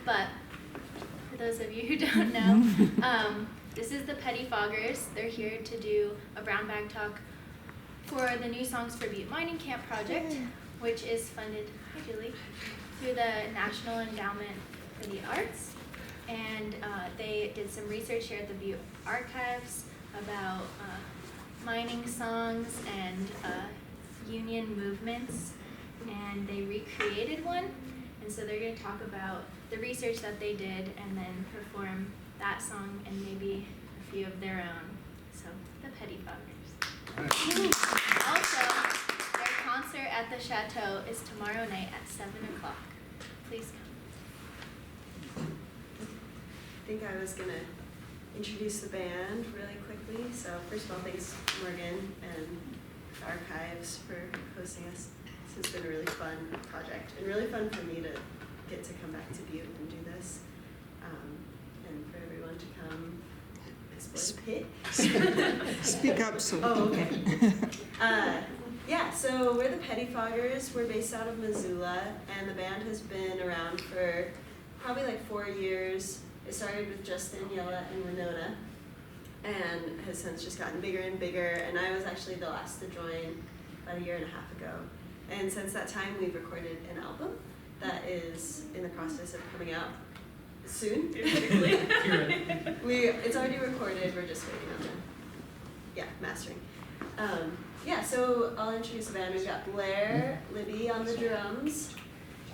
But for those of you who don't know, this is the Pettifoggers. They're here to do a brown bag talk for the New Songs for Butte Mining Camp project, which is funded, hi Julie, through the National Endowment for the Arts. And they did some research here at the Butte Archives about mining songs and union movements, and they recreated one. And so they're going to talk about the research that they did and then perform that song and maybe a few of their own. So, the Pettifoggers. Right. Also, their concert at the Chateau is tomorrow night at 7 o'clock. Please come. I think I was going to introduce the band really quickly. So first of all, thanks Morgan and the Archives for hosting us. This has been a really fun project and really fun for me to get to come back to Butte and do this, and for everyone to come explore the pit. Speak up. So. Oh, okay. Yeah, so we're the Pettifoggers. We're based out of Missoula, and the band has been around for probably like 4 years. It started with just Daniela and Winona, and has since just gotten bigger and bigger, and I was actually the last to join about 1.5 years ago. And since that time, we've recorded an album that is in the process of coming out soon. It's already recorded, we're just waiting on the mastering. So I'll introduce the band. We've got Blair, Libby on the drums,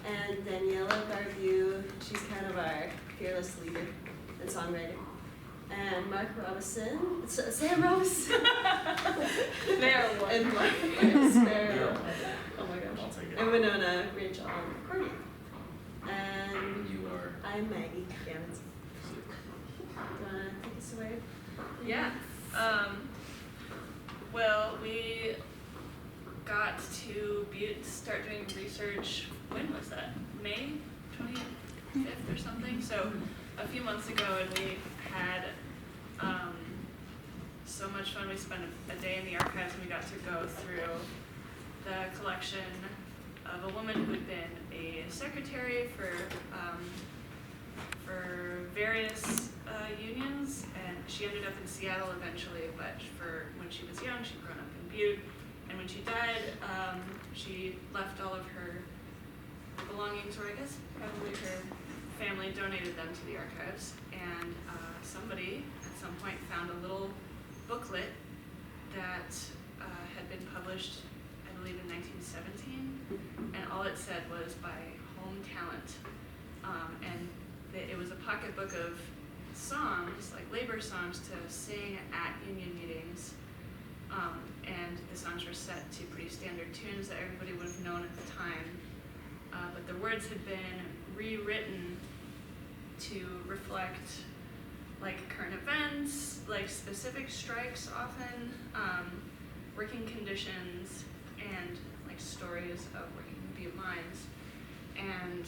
and Daniela Garview, she's kind of our fearless leader and songwriter. And Mark Robinson, Sam Robinson. There one. And Mark Sparrow. Oh my gosh. And Winona, Rachel on accordion. And you are? I'm Maggie. Do you want to take us away? Yeah. Well, we got to Butte to start doing research, when was that? May 25th or something? So a few months ago, and we had so much fun. We spent a day in the archives, and we got to go through the collection of a woman who had been a secretary for various unions, and she ended up in Seattle eventually, but for when she was young, she'd grown up in Butte, and when she died, she left all of her belongings, or I guess probably her family donated them to the archives, and somebody at some point found a little booklet that had been published, I believe, in 1917, and all it said was by Home Talent, and it was a pocketbook of songs, like labor songs, to sing at union meetings, and the songs were set to pretty standard tunes that everybody would have known at the time, but the words had been rewritten to reflect like current events, like specific strikes often, working conditions, and like stories of working in Butte mines. And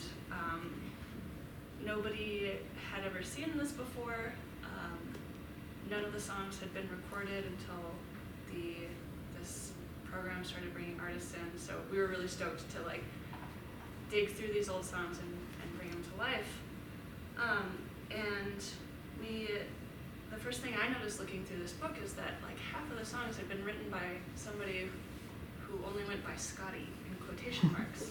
nobody had ever seen this before. None of the songs had been recorded until this program started bringing artists in. So we were really stoked to like dig through these old songs and bring them to life. And the first thing I noticed looking through this book is that like half of the songs had been written by somebody who only went by Scotty in quotation marks.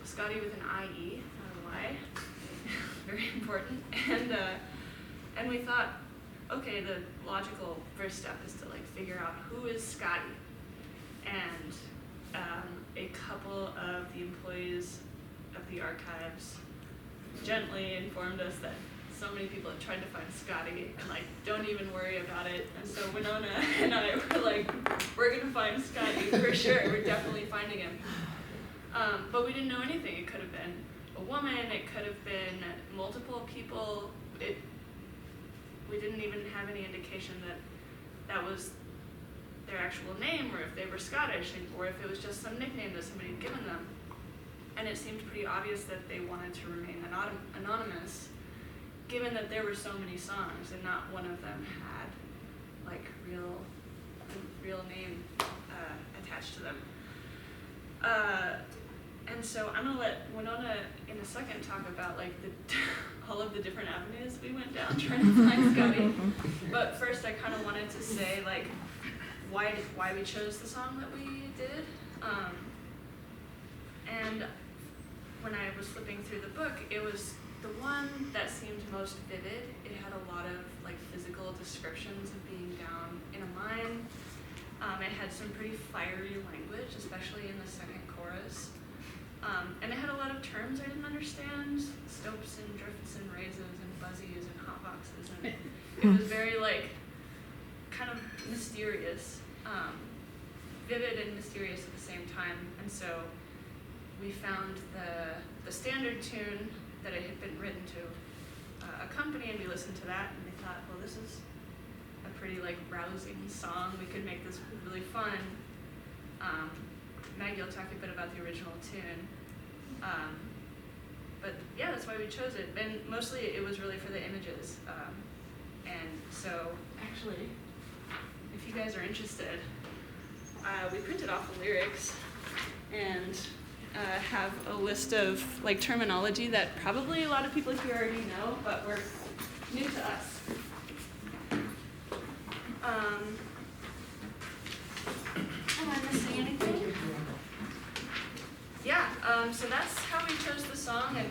Scotty with an I-E, not a Y. Very important. And we thought, okay, the logical first step is to like figure out who is Scotty. And a couple of the employees of the archives gently informed us that so many people had tried to find Scotty and like don't even worry about it. And so Winona and I were like, we're gonna find Scotty for sure. We're definitely finding him. But we didn't know anything. It could have been a woman. It could have been multiple people. We didn't even have any indication that that was their actual name, or if they were Scottish, or if it was just some nickname that somebody had given them. And it seemed pretty obvious that they wanted to remain anonymous, given that there were so many songs and not one of them had like real name attached to them. And so I'm gonna let Winona in a second talk about like all of the different avenues we went down trying to find Scotty. But first I kind of wanted to say like why we chose the song that we did. And when I was flipping through the book, it was the one that seemed most vivid. It had a lot of like physical descriptions of being down in a mine. It had some pretty fiery language, especially in the second chorus. And it had a lot of terms I didn't understand, stopes and drifts and raises and buzzies and hotboxes. And it was very like kind of mysterious, vivid and mysterious at the same time. And so we found the standard tune that it had been written to accompany, and we listened to that, and we thought, well, this is a pretty like rousing song. We could make this really fun. Maggie will talk a bit about the original tune. But yeah, that's why we chose it. And mostly it was really for the images. And so actually, if you guys are interested, we printed off the lyrics and have a list of like terminology that probably a lot of people here already know, but were new to us. Am I missing anything? Yeah, so that's how we chose the song, and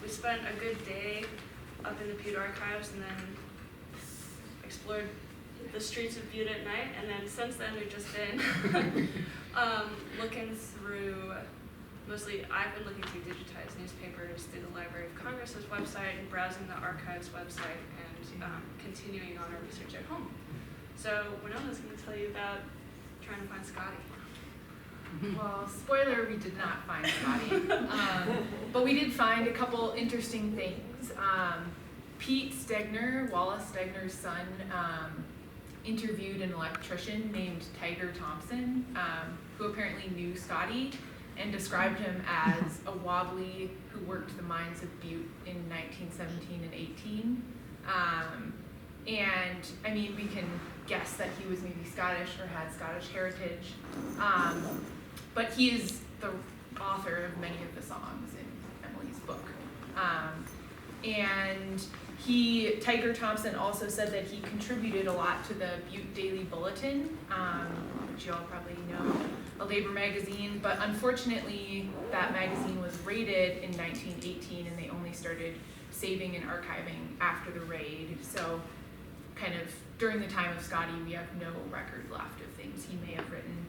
we spent a good day up in the Butte archives and then explored the streets of Butte at night, and then since then we've just been looking through, mostly I've been looking through digitized newspapers through the Library of Congress's website and browsing the archives website and continuing on our research at home. So Winona's going to tell you about trying to find Scotty. Well, spoiler, we did not find Scotty, but we did find a couple interesting things. Pete Stegner, Wallace Stegner's son, interviewed an electrician named Tiger Thompson, who apparently knew Scotty and described him as a wobbly who worked the mines of Butte in 1917 and 18. And I mean, we can guess that he was maybe Scottish or had Scottish heritage. But he is the author of many of the songs in Emily's book. And Tiger Thompson also said that he contributed a lot to the Butte Daily Bulletin, which you all probably know, a labor magazine, but unfortunately that magazine was raided in 1918 and they only started saving and archiving after the raid. So kind of during the time of Scotty, we have no record left of things he may have written.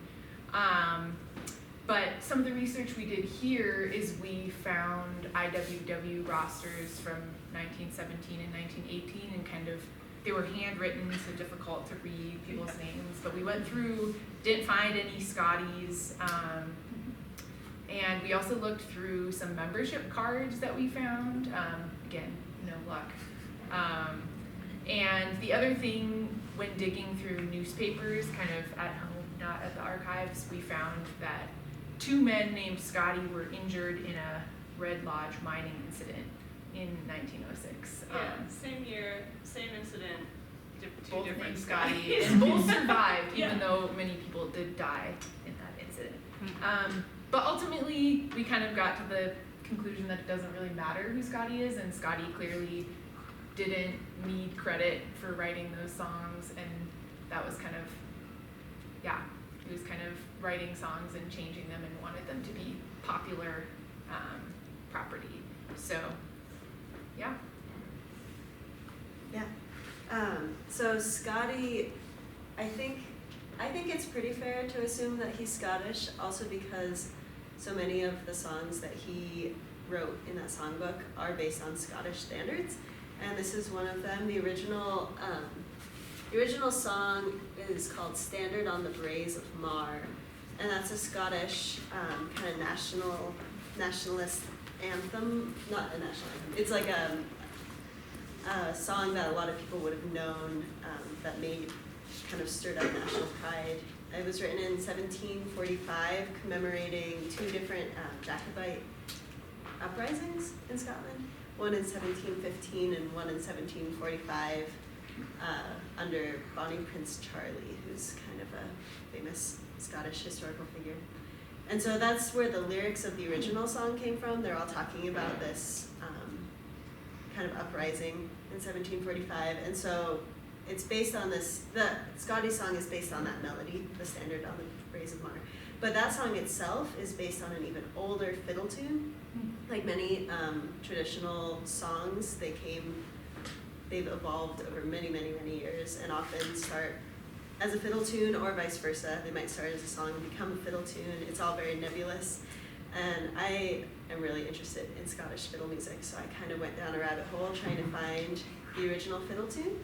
But some of the research we did here is we found IWW rosters from 1917 and 1918 and kind of, they were handwritten, so difficult to read people's names, but we went through, didn't find any Scotties, and we also looked through some membership cards that we found, again, no luck. And the other thing, when digging through newspapers, kind of at home, not at the archives, we found that 2 men named Scotty were injured in a Red Lodge mining incident in 1906. Yeah, same year, same incident, two Both different named Scotty. Scotty, and both survived, Yeah. even though many people did die in that incident. But ultimately, we kind of got to the conclusion that it doesn't really matter who Scotty is, and Scotty clearly didn't need credit for writing those songs, and that was kind of, yeah, he was kind of writing songs and changing them and wanted them to be popular property. So, yeah. Yeah. So Scotty, I think it's pretty fair to assume that he's Scottish, also because so many of the songs that he wrote in that songbook are based on Scottish standards, and this is one of them. The original song is called "Standard on the Braes of Mar," and that's a Scottish kind of nationalist anthem. Not a national anthem. It's like a song that a lot of people would have known, that kind of stirred up national pride. It was written in 1745, commemorating 2 different Jacobite uprisings in Scotland. One in 1715 and one in 1745, under Bonnie Prince Charlie, who's kind of a famous Scottish historical figure. And so that's where the lyrics of the original song came from. They're all talking about this kind of uprising in 1745. And so it's based on this, the Scotty song is based on that melody, the standard on the Braes of Mar. But that song itself is based on an even older fiddle tune. Like many traditional songs, they've evolved over many, many, many years and often start as a fiddle tune or vice versa. They might start as a song and become a fiddle tune. It's all very nebulous. And I am really interested in Scottish fiddle music, so I kind of went down a rabbit hole trying to find the original fiddle tune.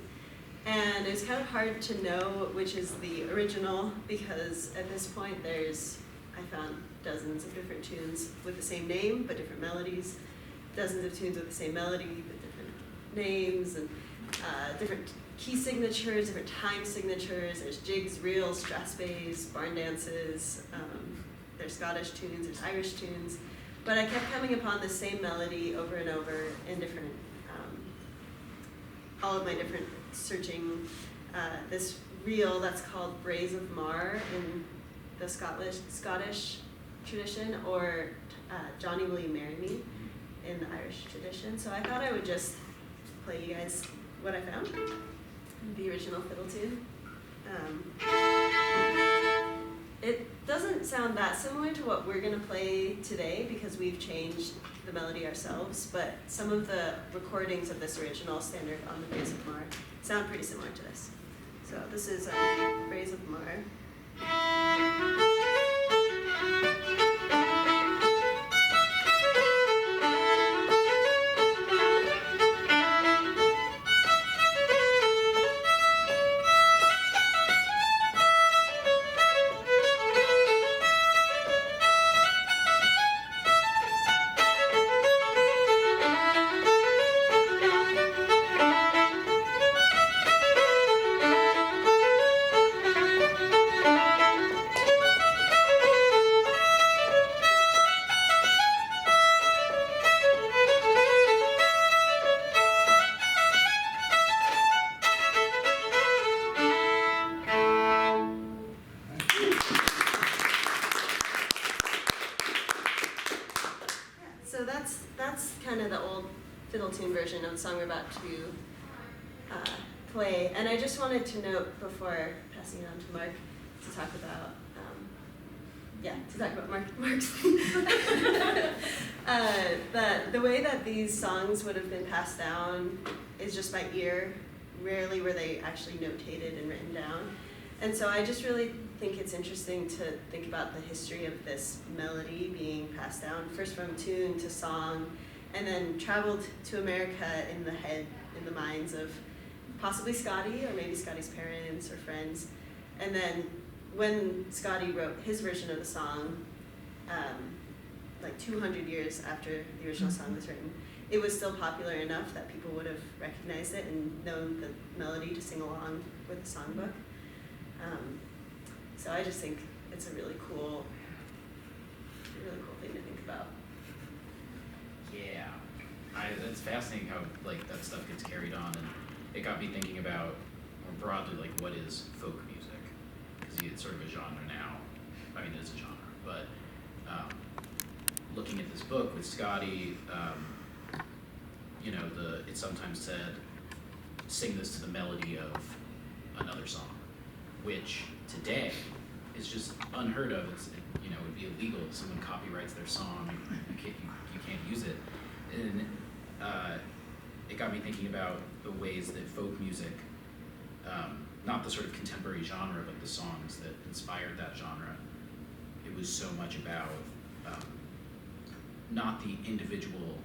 And it's kind of hard to know which is the original because at this point I found dozens of different tunes with the same name but different melodies, dozens of tunes with the same melody but different names, and different key signatures, different time signatures. There's jigs, reels, strass bass, barn dances. There's Scottish tunes, there's Irish tunes. But I kept coming upon the same melody over and over in different, all of my different searching. This reel that's called Braes of Mar in the Scottish tradition, or Johnny Will You Marry Me in the Irish tradition. So I thought I would just play you guys what I found, the original fiddle tune. It doesn't sound that similar to what we're going to play today because we've changed the melody ourselves, but some of the recordings of this original standard on the Braes of Mar sound pretty similar to this. So this is Braes of Mar. So that's kind of the old fiddle tune version of the song we're about to play. And I just wanted to note before passing it on to Mark to talk about, Mark's the way that these songs would have been passed down is just by ear. Rarely were they actually notated and written down. And so I just really think it's interesting to think about the history of this melody being passed down, first from tune to song, and then traveled to America in the head, in the minds of possibly Scotty, or maybe Scotty's parents or friends. And then when Scotty wrote his version of the song, like 200 years after the original song was written, it was still popular enough that people would have recognized it and known the melody to sing along with the songbook. So I just think it's a really cool thing to think about. Yeah, it's fascinating how like that stuff gets carried on, and it got me thinking about more broadly like what is folk music, because it's sort of a genre now. I mean, it's a genre, but looking at this book with Scotty, it's sometimes said, sing this to the melody of another song, which today is just unheard of. It would be illegal if someone copyrights their song. You can't use it. And it got me thinking about the ways that folk music, not the sort of contemporary genre, but the songs that inspired that genre, it was so much about not the individual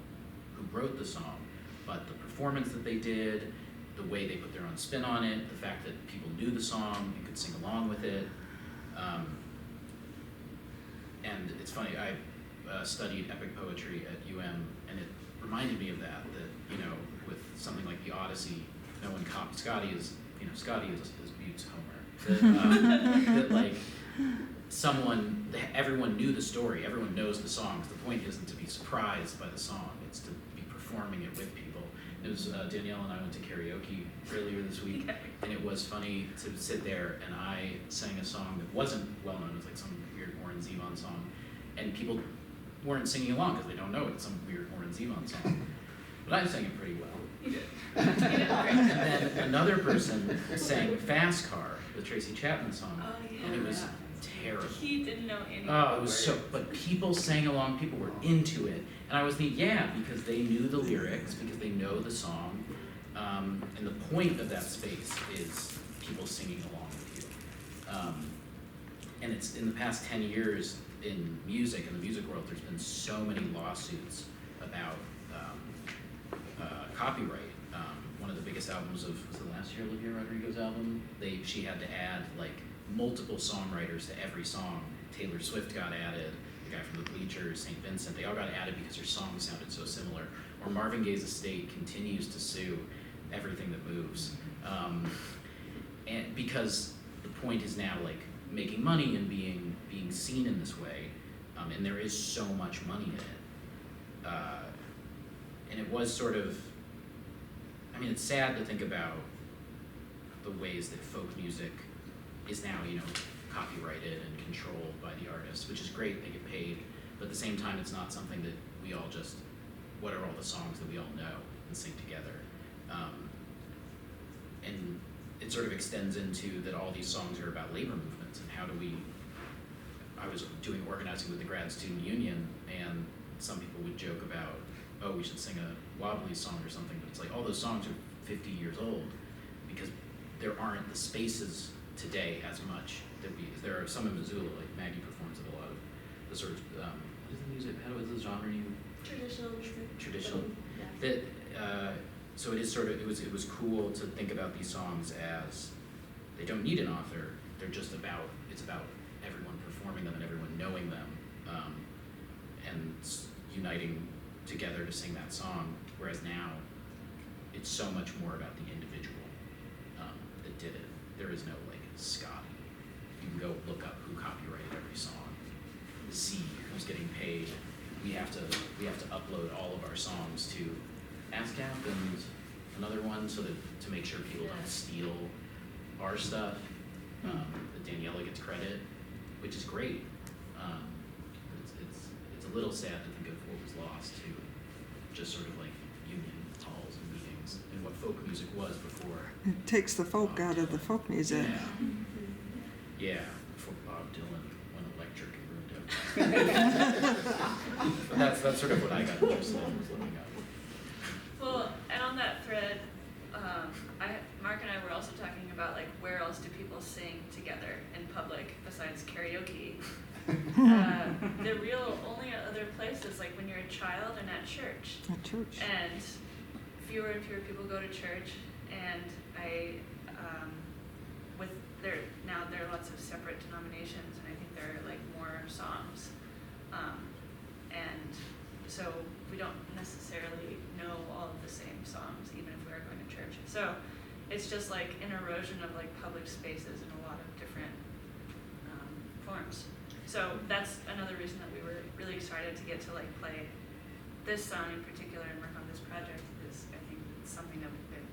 who wrote the song, but the performance that they did, the way they put their own spin on it, the fact that people knew the song and could sing along with it. And it's funny, I studied epic poetry at UM, and it reminded me of that with something like the Odyssey, no one copied. Scotty is Butte's Homer. That everyone knew the story, everyone knows the songs. The point isn't to be surprised by the song, it's to be performing it with people. It was Daniela and I went to karaoke earlier this week, and it was funny to sit there and I sang a song that wasn't well known. It was like some weird Warren Zevon song, and people weren't singing along because they don't know it's some weird Warren Zevon song. But I sang it pretty well. You did. And then another person sang Fast Car, the Tracy Chapman song, Oh, yeah. and it was terrible. He didn't know any Oh, it was so, but people sang along, people were into it. And I was thinking, yeah, because they knew the lyrics, because they know the song. And the point of that space is people singing along with you. And it's in the past 10 years in music, in the music world, there's been so many lawsuits about copyright. One of the biggest albums of, was it last year, Olivia Rodrigo's album? She had to add like multiple songwriters to every song. Taylor Swift got added, the guy from the Bleachers, St. Vincent, they all got added because their songs sounded so similar. Or Marvin Gaye's estate continues to sue everything that moves. And because the point is now like making money and being seen in this way, and there is so much money in it. And it was sort of, I mean, it's sad to think about the ways that folk music is now, copyrighted and controlled by the artists, which is great, they get paid, but at the same time, it's not something that we all just, what are all the songs that we all know and sing together? And it sort of extends into that all these songs are about labor movements, and how do we, I was doing organizing with the grad student union, and some people would joke about, oh, we should sing a Wobbly song or something, but it's like all those songs are 50 years old because there aren't the spaces today as much that there are some in Missoula, like Maggie performs at a lot of the sort of, what is the music, how is the genre name? Traditional music. Traditional. Yeah. That, so it is sort of, it was cool to think about these songs as, they don't need an author, they're just about, it's about everyone performing them and everyone knowing them, and uniting together to sing that song, whereas now it's so much more about the individual that did it. There is no like Scotty. You can go look up who copyrighted every song, see who's getting paid. We have to upload all of our songs to ASCAP and another one so that to make sure people don't steal our stuff. That Daniela gets credit, which is great. It's a little sad to think of what was lost to just sort of like union halls and meetings and what folk music was before. It takes the folk out of the folk music. Yeah, before Bob Dylan went electric and ruined everything. But that's sort of what I got interested in, was looking up. Well, and on that thread, Mark and I were also talking about like where else do people sing together in public besides karaoke. The real only other place is like when you're a child and at church. At church. And fewer and fewer people go to church, and now there are lots of separate denominations, and I think there are like more songs, and so we don't necessarily know all of the same songs even if we are going to church. So it's just like an erosion of like public spaces in a lot of different forms. So that's another reason that we were really excited to get to like play this song in particular and work on this project, is I think it's something that we've been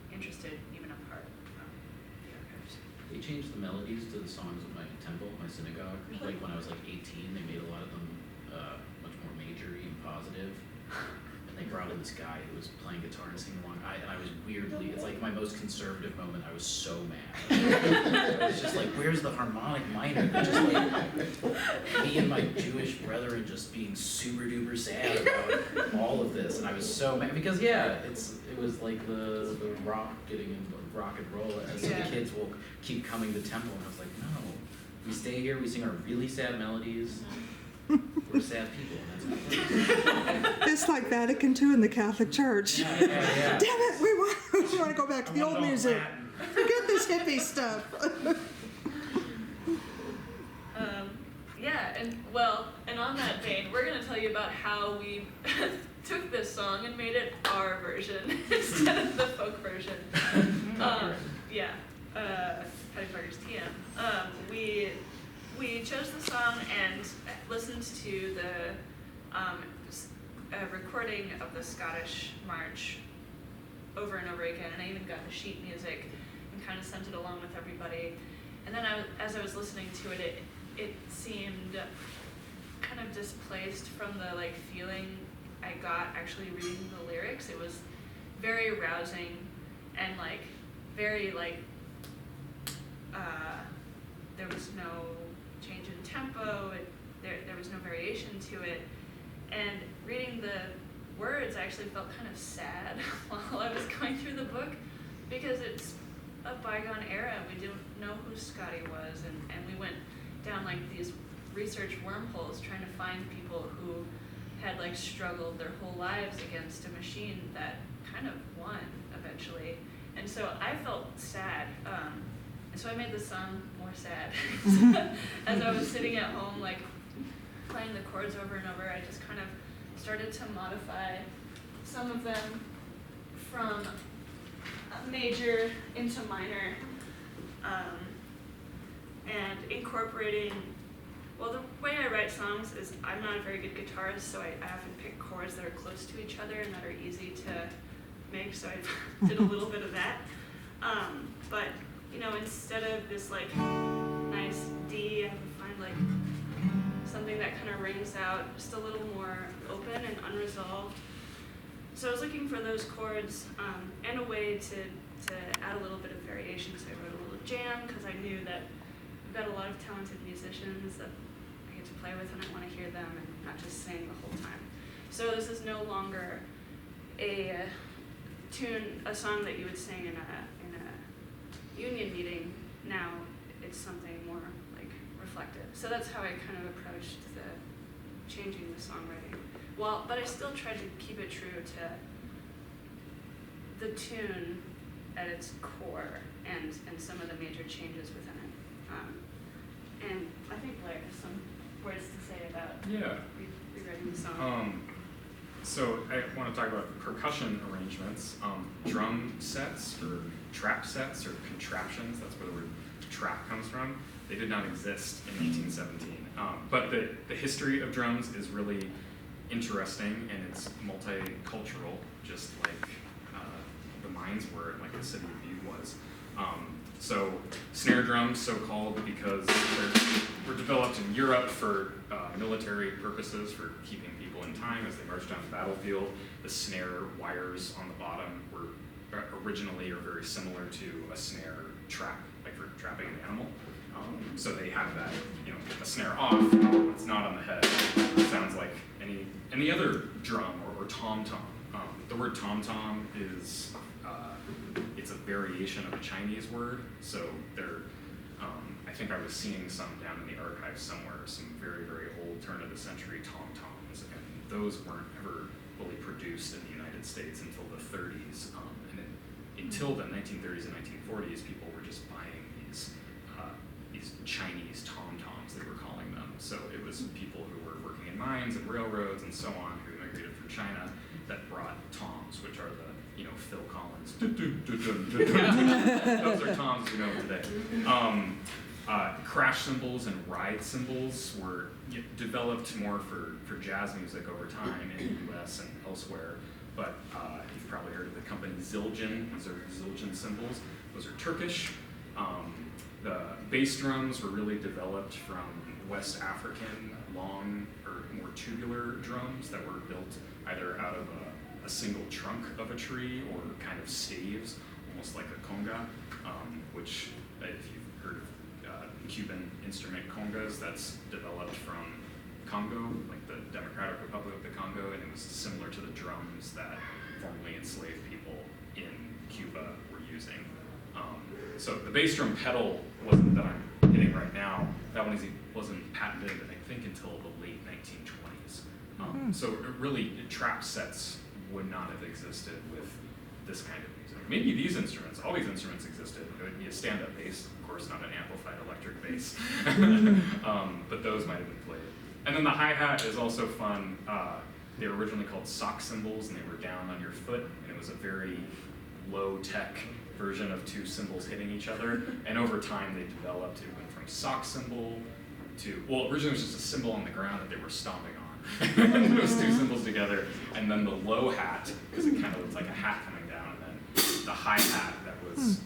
interested even apart from the archives. They changed the melodies to the songs of my temple, my synagogue. Like when I was like 18, they made a lot of them much more major, even positive. And they brought in this guy who was playing guitar and singing along. And I was weirdly, it's like my most conservative moment. I was so mad. I was just like, where's the harmonic minor? Just like me and my Jewish brethren just being super duper sad about all of this. And I was so mad because it was like the rock getting into rock and roll. And so the kids will keep coming to temple. And I was like, no, we stay here, we sing our really sad melodies. We're sad people, and that's what It's like Vatican II in the Catholic Church. Yeah. Damn it, we want to go back to the old music. Forget this hippie stuff. And on that vein, we're going to tell you about how we took this song and made it our version instead of the folk version. Pettifoggers TM. We chose the song and listened to the recording of the Scottish March over and over again, and I even got the sheet music and kind of sent it along with everybody. And then as I was listening to it, it seemed kind of displaced from the like feeling I got actually reading the lyrics. It was very rousing and like very like there was no change in tempo. There was no variation to it, and reading the words, I actually felt kind of sad while I was going through the book, because it's a bygone era. We didn't know who Scotty was, and we went down like these research wormholes trying to find people who had like struggled their whole lives against a machine that kind of won eventually. And so I felt sad, and so I made the song more sad. As I was sitting at home like playing the chords over and over, I just kind of started to modify some of them from major into minor, and incorporating, well, the way I write songs is I'm not a very good guitarist, so I often pick chords that are close to each other and that are easy to make, so I did a little bit of that. But, you know, instead of this like nice D, I would find like something that kind of rings out just a little more open and unresolved. So I was looking for those chords and a way to add a little bit of variation. So I wrote a little jam, because I knew that we've got a lot of talented musicians that I get to play with, and I want to hear them and not just sing the whole time. So this is no longer a song that you would sing in a union meeting. Now it's something more like reflective. So that's how I kind of approached the changing the songwriting. Well, but I still tried to keep it true to the tune at its core and some of the major changes within it. And I think Blair has some words to say about rewriting the song. So I want to talk about percussion arrangements. Drum sets or trap sets or contraptions, that's where the word trap comes from. They did not exist in 1817. But the history of drums is really interesting, and it's multicultural, just like the mines were, like the city of Butte was. So snare drums, so-called, because they were developed in Europe for military purposes, for keeping people in time as they marched down the battlefield. The snare wires on the bottom were originally or very similar to a snare trap, like for trapping an animal. So they have that, you know, get the snare off, it's not on the head. It sounds like any other drum or tom-tom. The word tom-tom is, it's a variation of a Chinese word. So I think I was seeing some down in the archives somewhere, some very, very old turn-of-the-century tom-toms, and those weren't ever fully produced in the United States until the 30s. Until the 1930s and 1940s, people were just buying these Chinese tom-toms, they were calling them. So it was people who were working in mines and railroads and so on, who immigrated from China, that brought toms, which are the, you know, Phil Collins. Those are toms we know today. Crash cymbals and ride cymbals were developed more for jazz music over time in the US and elsewhere. But you've probably heard of the company Zildjian. These are Zildjian cymbals. Those are Turkish. The bass drums were really developed from West African long or more tubular drums that were built either out of a single trunk of a tree or kind of staves, almost like a conga, which if you've heard of Cuban instrument congas, that's developed from Congo, like the Democratic Republic of the Congo, and it was similar to the drums that formerly enslaved people in Cuba were using. So the bass drum pedal that I'm hitting right now, that one wasn't patented, I think, until the late 1920s. So trap sets would not have existed with this kind of music. Maybe these instruments, all these instruments existed. It would be a stand-up bass, of course, not an amplified electric bass, but those might have been played. And then the hi-hat is also fun. They were originally called sock cymbals, and they were down on your foot, and it was a very low-tech version of two cymbals hitting each other. And over time, they developed. It went from sock cymbal to, well, originally it was just a cymbal on the ground that they were stomping on. Those two cymbals together, and then the low hat, because it kind of looks like a hat coming down, and then the hi hat that was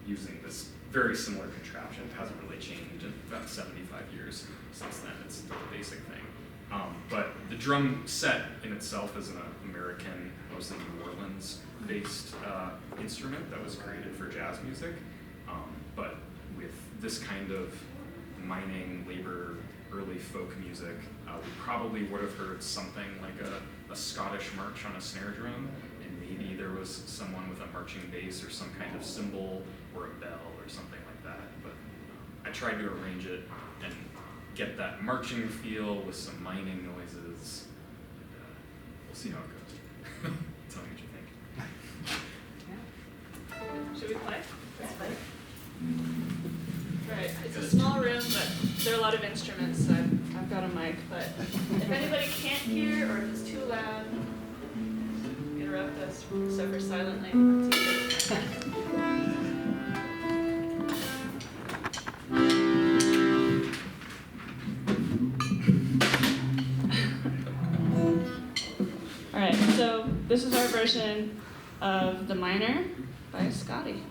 using this very similar contraption. It hasn't really changed in about 75 years since then. It's still a basic thing. But the drum set in itself is an American, mostly New Orleans-based instrument that was created for jazz music. But with this kind of mining, labor, early folk music, we probably would have heard something like a Scottish march on a snare drum, and maybe there was someone with a marching bass or some kind of cymbal or a bell or something like that. But I tried to arrange it and get that marching feel with some mining noises. And, we'll see how it goes. Tell me what you think. Should we play? Let's play. Right, it's a small room, but there are a lot of instruments, so I've got a mic, but if anybody can't hear or if it's too loud, interrupt us, suffer silently. That's easy. Alright, so this is our version of The Miner by Scotty.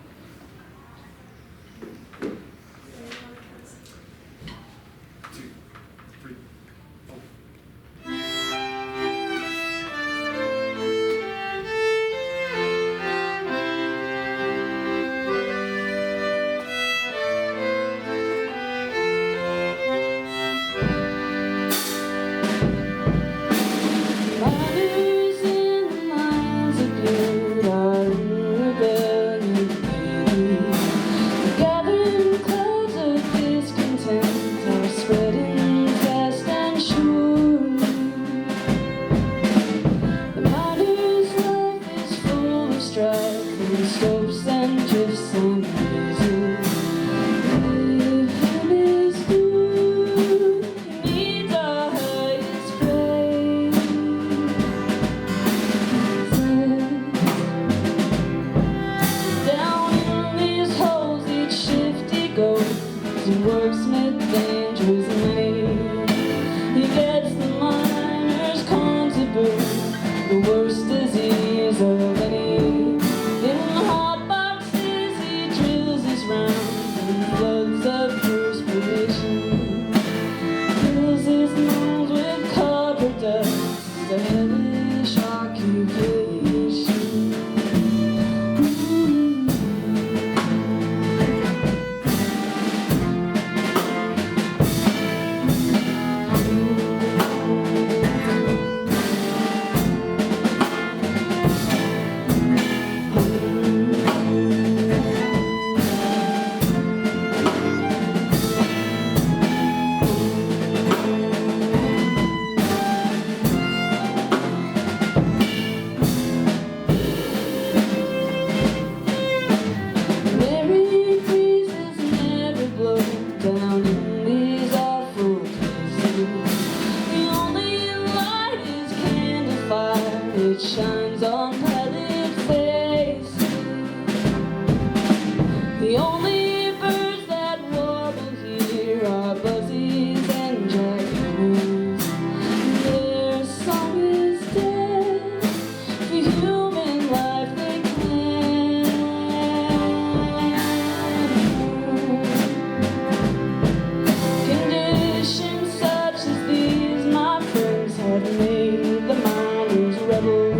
The miners rebel.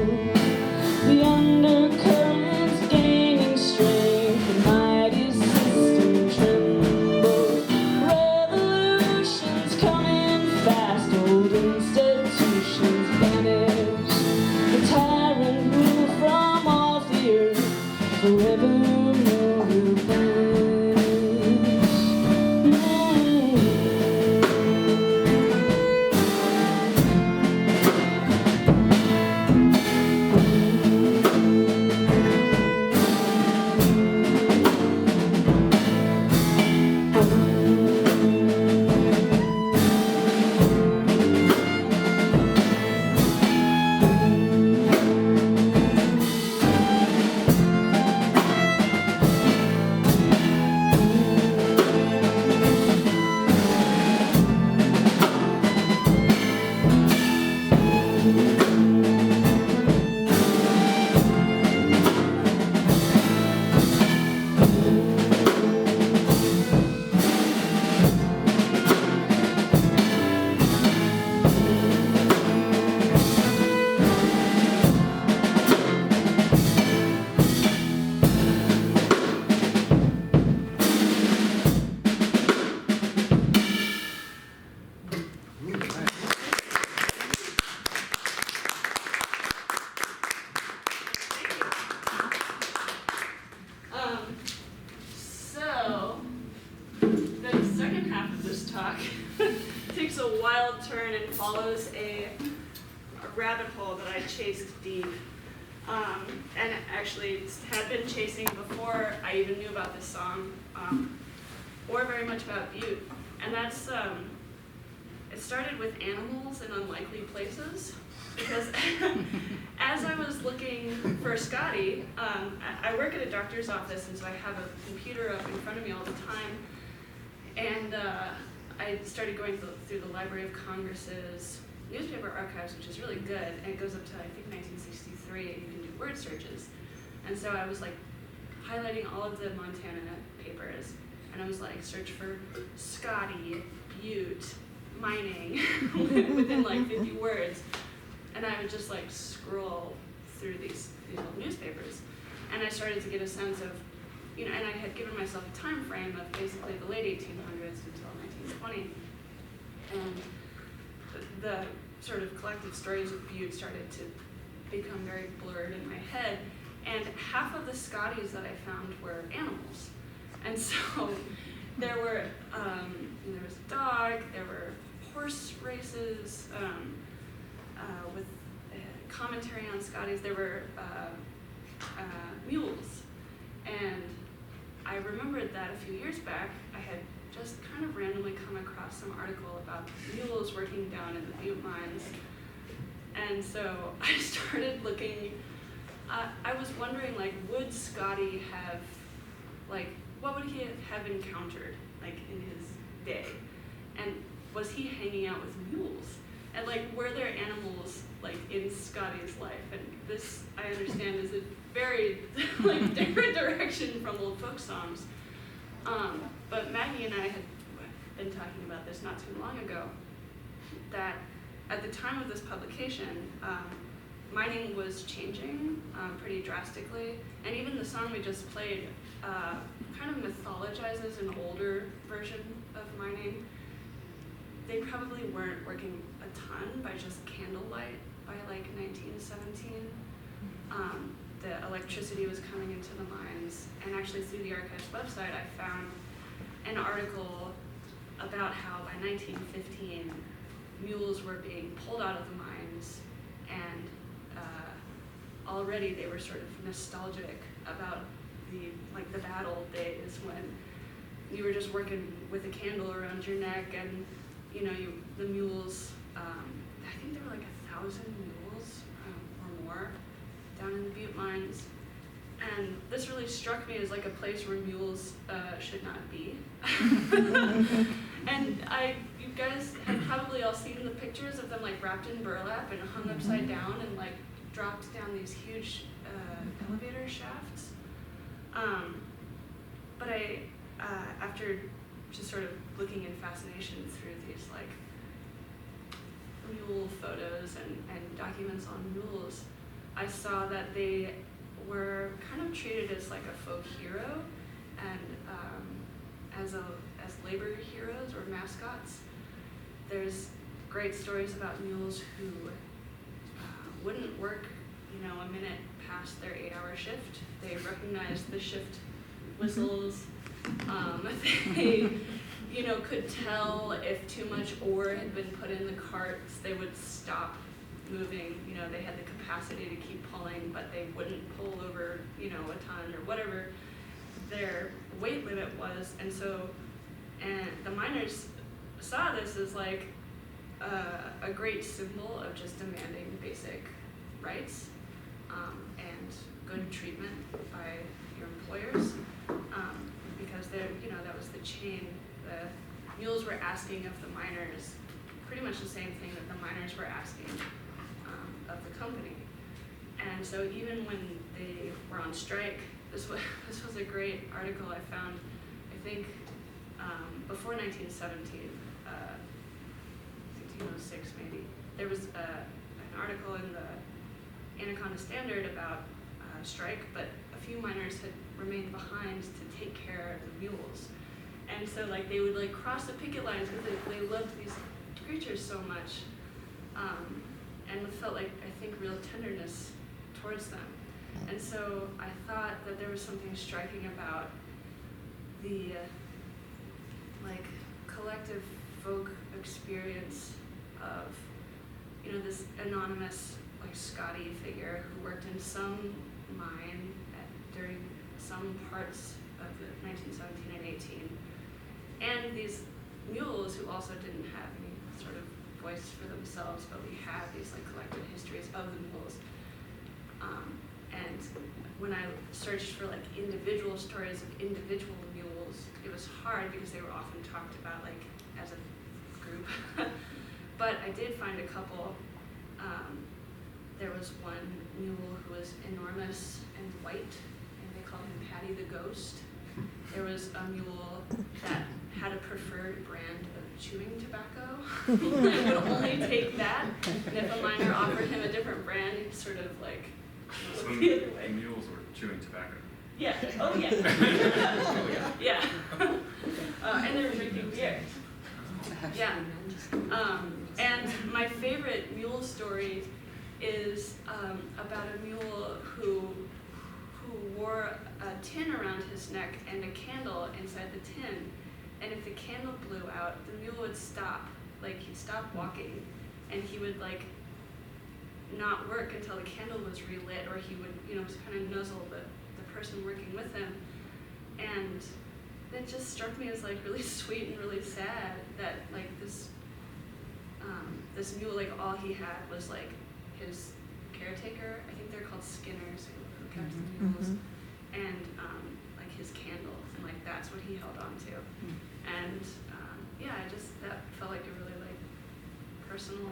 follows a rabbit hole that I chased deep. And actually had been chasing before I even knew about this song, or very much about Butte. And that's, it started with animals in unlikely places, because as I was looking for Scotty, I work at a doctor's office, and so I have a computer up in front of me all the time. And I started going through the Library of Congress's newspaper archives, which is really good, and it goes up to, I think, 1963, and you can do word searches. And so I was like highlighting all of the Montana papers, and I was like, search for Scotty, Butte, mining, within like 50 words. And I would just like scroll through these old newspapers. And I started to get a sense of, you know, and I had given myself a time frame of basically the late 1800s until 1920. And the sort of collective stories of Butte started to become very blurred in my head. And half of the Scotties that I found were animals. And so there were, there was a dog, there were horse races, with commentary on Scotties, there were mules. And I remembered that a few years back, I had just kind of randomly come across some article about mules working down in the Butte mines. And so I started looking, I was wondering, like, would Scotty have, like, what would he have encountered, like, in his day? And was he hanging out with mules? And, like, were there animals, like, in Scotty's life? And this, I understand, is a very, like, different direction from old folk songs. But Maggie and I had been talking about this not too long ago, that at the time of this publication, mining was changing pretty drastically, and even the song we just played kind of mythologizes an older version of mining. They probably weren't working a ton by just candlelight by like 1917. The electricity was coming into the mines, and actually through the archives website I found an article about how by 1915 mules were being pulled out of the mines, and already they were sort of nostalgic about the battle days when you were just working with a candle around your neck, and you know, the mules, I think there were like 1,000 mules or more down in the Butte mines. And this really struck me as like a place where mules should not be. And you guys have probably all seen the pictures of them like wrapped in burlap and hung upside down and like dropped down these huge elevator shafts. But after just sort of looking in fascination through these like mule photos and documents on mules, I saw that they were kind of treated as like a folk hero and as labor heroes or mascots. There's great stories about mules who wouldn't work, you know, a minute past their 8-hour shift. They recognized the shift whistles. They, you know, could tell if too much ore had been put in the carts. They would stop moving. You know, they had the capacity to keep pulling, but they wouldn't pull over, you know, a ton or whatever their weight limit was. And so, and the miners saw this as like a great symbol of just demanding basic rights and good treatment by your employers, because you know, that was the chain. The mules were asking of the miners pretty much the same thing that the miners were asking of the company. And so even when they were on strike, this was a great article I found, I think, before 1917, 1606 maybe. There was an article in the Anaconda Standard about strike, but a few miners had remained behind to take care of the mules. And so like they would like cross the picket lines because they loved these creatures so much, and felt like, I think, real tenderness towards them. And so I thought that there was something striking about the like collective folk experience of this anonymous like Scotty figure who worked in some mine during some parts of the 1917 and 18, and these mules who also didn't have any sort of voice for themselves, but we have these like collected histories of the mules. And when I searched for like individual stories of individual mules, it was hard because they were often talked about like as a group. But I did find a couple. There was one mule who was enormous and white, and they called him Patty the Ghost. There was a mule that had a preferred brand of chewing tobacco. He would only take that, and if a miner offered him a different brand, he'd sort of like So look the other way. mules were chewing tobacco. Yeah. Oh yeah. Yeah. And they were drinking beer. Yeah. And my favorite mule story is about a mule who wore a tin around his neck and a candle inside the tin. And if the candle blew out, the mule would stop. Like he'd stop walking, and he would like not work until the candle was relit, or he would, kind of nuzzle the person working with him. And it just struck me as like really sweet and really sad that like this mule, like all he had was like his caretaker. I think they're called skinners who kept the mules, and like his candle, and like that's what he held on to. And that felt like a really like personal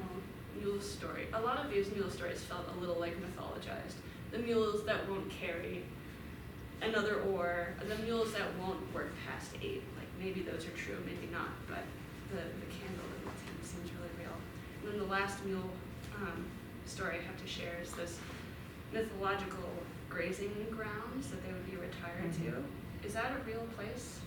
mule story. A lot of these mule stories felt a little like mythologized. The mules that won't carry another oar, the mules that won't work past 8. Like maybe those are true, maybe not, but the candle in the tin seems really real. And then the last mule story I have to share is this mythological grazing grounds that they would be retired to. Is that a real place?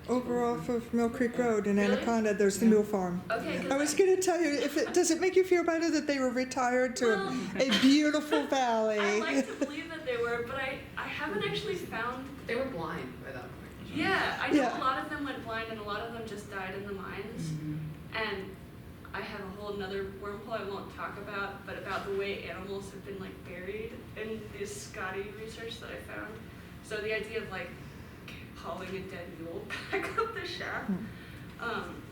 Over off of Mill Creek Road in Really? Anaconda, there's the mule farm. Okay. 'Cause I was going to tell you, does it make you feel better that they were retired to Well, a beautiful valley? I like to believe that they were, but I haven't actually found. They were blind by that point. Yeah, I know Yeah. a lot of them went blind, and a lot of them just died in the mines. And I have a whole nother wormhole I won't talk about, but about the way animals have been like buried in this Scotty research that I found. So the idea of like hauling a dead mule back up the shaft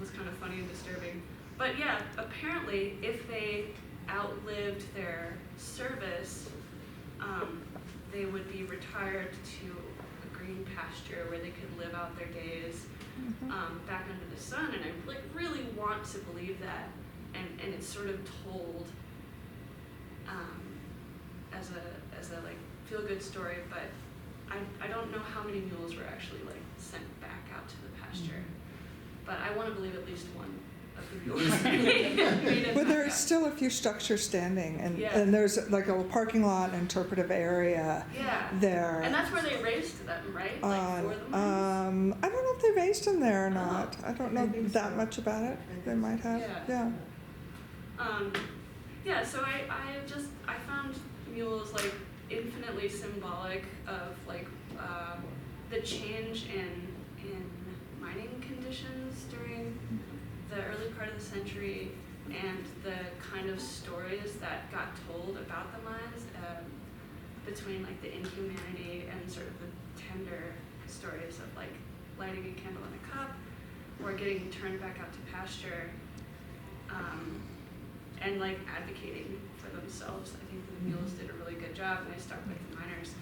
was kind of funny and disturbing. But yeah, apparently if they outlived their service, they would be retired to a green pasture where they could live out their days back under the sun. And I like really want to believe that, and it's sort of told as a like feel good story, but I don't know how many mules were actually like sent back out to the pasture, but I want to believe at least one of the mules made it Well, back there's out. still a few structures standing, and, Yeah. and there's like a parking lot, interpretive area Yeah. there. And that's where they raised them, right? Like for the mines? I don't know if they raised them there or not. I don't know I think that so. much about it. They might have. Yeah. So I found mules like infinitely symbolic of like the change in mining conditions during the early part of the century, and the kind of stories that got told about the mines between like the inhumanity and sort of the tender stories of like lighting a candle in a cup or getting turned back out to pasture, and like advocating for themselves. I think the mules did a really good job, and they stuck with the miners.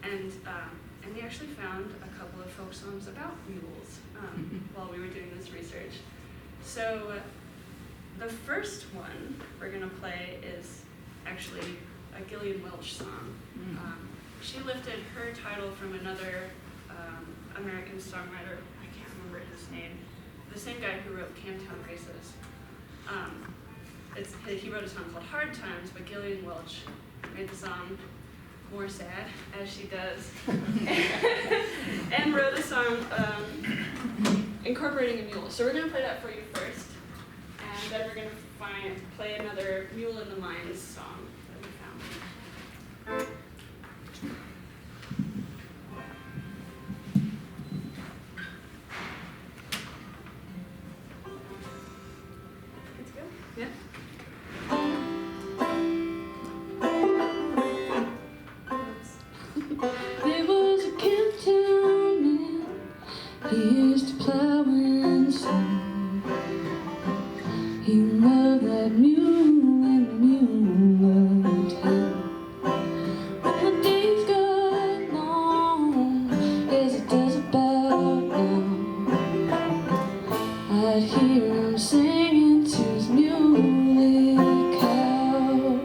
And we actually found a couple of folk songs about mules while we were doing this research. So the first one we're gonna play is actually a Gillian Welch song. She lifted her title from another American songwriter. I can't remember his name. The same guy who wrote Camtown Races. He wrote a song called Hard Times, but Gillian Welch made the song more sad, as she does, and wrote a song incorporating a mule. So we're going to play that for you first, and then we're going to play another Mule in the Mines song that we found. Good to go? Yeah. He used to plow and sow. He loved that mule and the mule loved him. When the days got long, as it does about now, I'd hear him singing to his muley cow.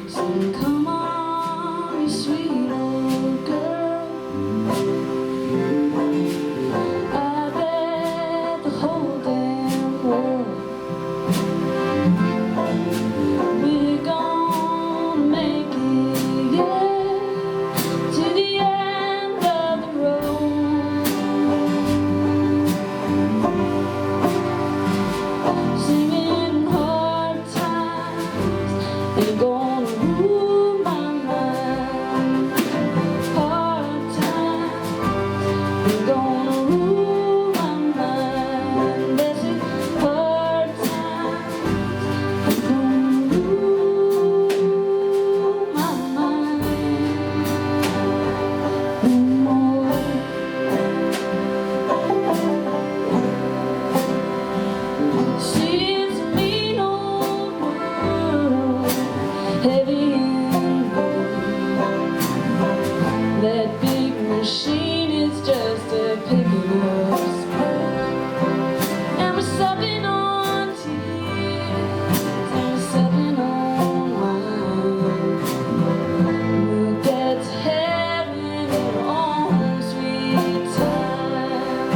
Saying, come on, you sweet old girl, I bet the whole damn world we're gonna make it, yeah, to the end of the road. Singing hard times, they're gonna rule my mind. Hard times, they're gonna rule my mind. That's it, hard times, they're gonna rule my mind. No more. See, it's a mean old world, heavy and cold. That big machine is just a picking up square. And we're supping on tears, and we're supping on wine. We'll get to heaven in our own sweet time.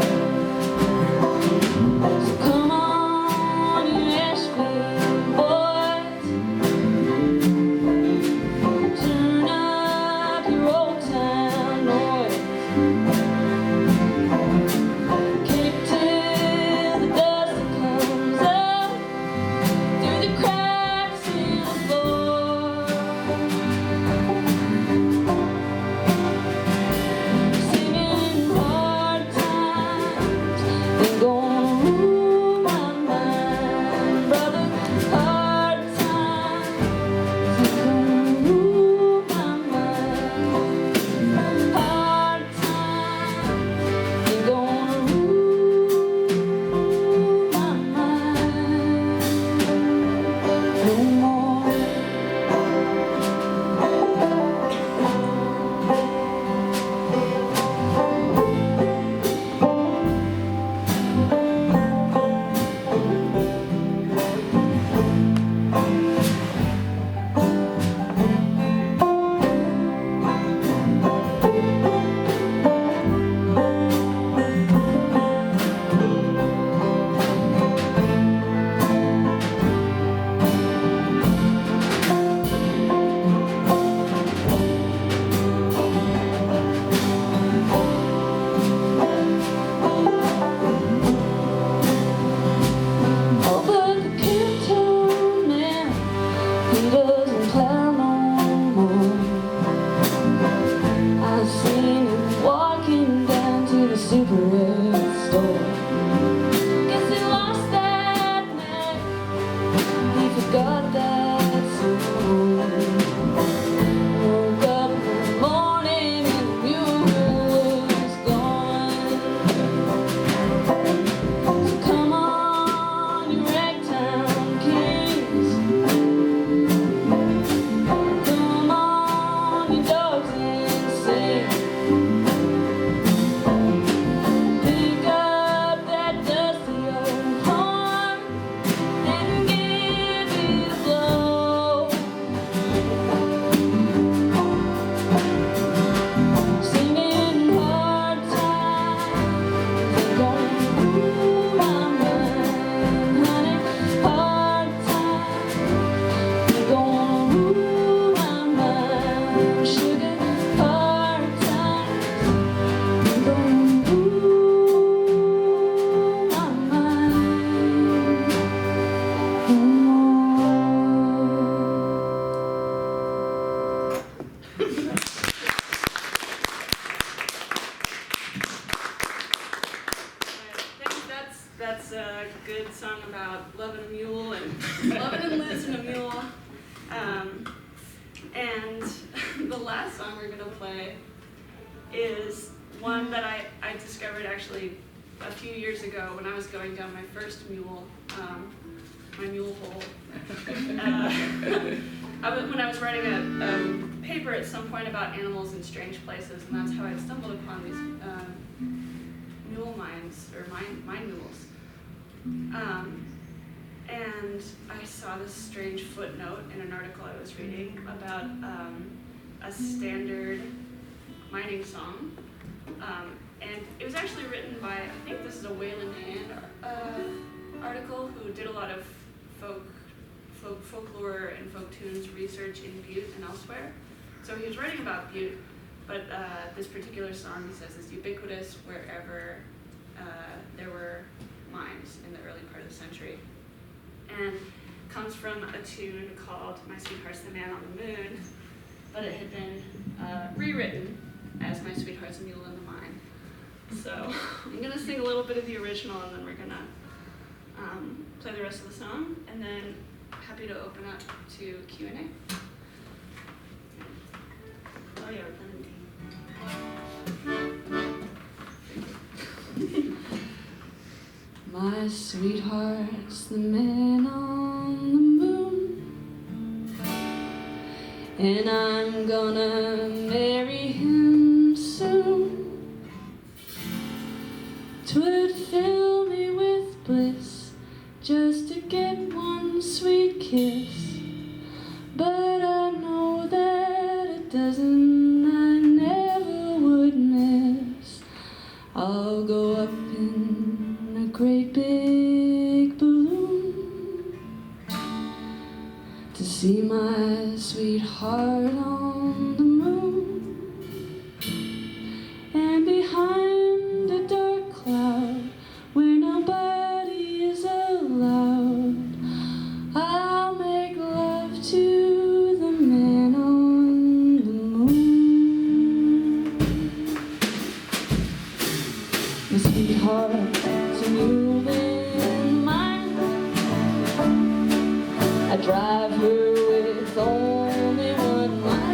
So come on, you Asheville boys, turn up your old town noise. Kick till the dust comes up through the cracks in the floor. Singing hard times, they're gonna rule my mind, brother. Hard times, they're gonna rule my mind. Hard times, they're gonna rule my mind. No more. Oh, but the Canton man, he doesn't plow no more. I've seen him walking down to the superstore. Guess he lost that neck, he forgot that soul. Woke up in the morning and the mule was gone. So come on, you ragtime kings, come on, you dogs and sing. Pick up that dusty old horn and give it a blow. Singing hard times, they're gonna rule my mind, honey. Hard times, they're gonna rule my mind, sugar. Hard times, they're gonna rule my mind. No more. That's a good song about loving a mule and loving and losing a mule. And the last song we're gonna play is one that I discovered actually a few years ago when I was going down my first mule, my mule hole. When I was writing a paper at some point about animals in strange places, and that's how I stumbled upon these mule minds, or mine mules. And I saw this strange footnote in an article I was reading about a standard mining song. And it was actually written by, I think this is a Waylon Hand article, who did a lot of folklore and folk tunes research in Butte and elsewhere. So he was writing about Butte, but this particular song, he says, is ubiquitous wherever there were mines in the early part of the century. And comes from a tune called My Sweetheart's the Man on the Moon, but it had been rewritten as My Sweetheart's a Mule in the Mine. So I'm gonna sing a little bit of the original, and then we're gonna play the rest of the song, and then happy to open up to Q&A. Oh yeah, My sweetheart's the man on the moon, and I'm gonna marry him soon. 'Twould fill me with bliss just to get one sweet kiss, but I know that it doesn't, I never would miss. I'll go up in a great big balloon to see my sweetheart on the moon, and behind a dark cloud where nobody is allowed, I'll make love to the man on the moon. My sweetheart's a mule in mine. I drive her with only one line.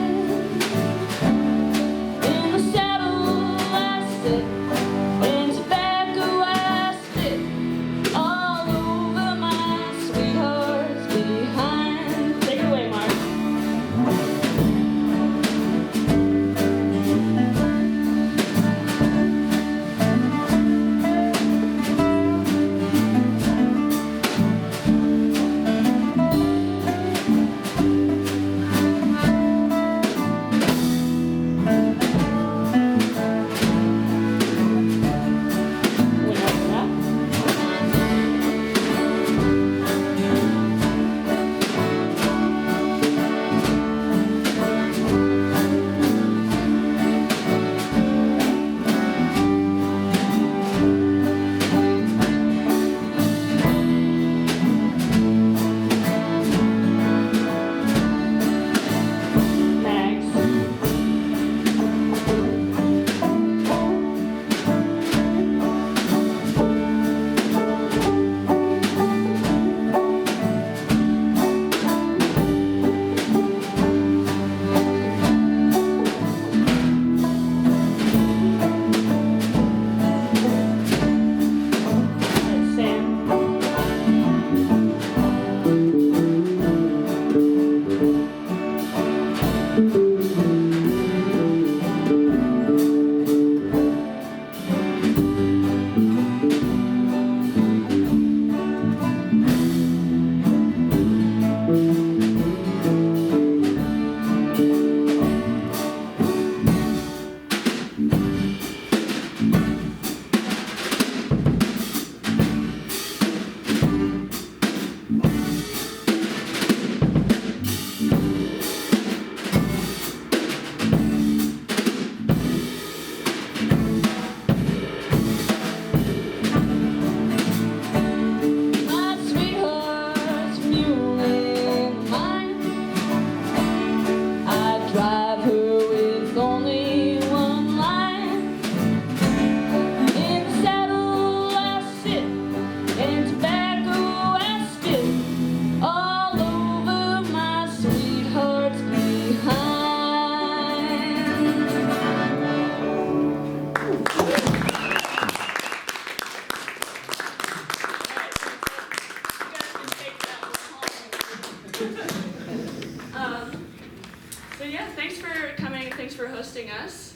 So yeah, thanks for coming. Thanks for hosting us.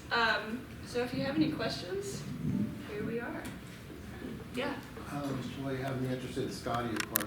So if you have any questions, here we are. Yeah. Well, you have me interested in Scotty, of course.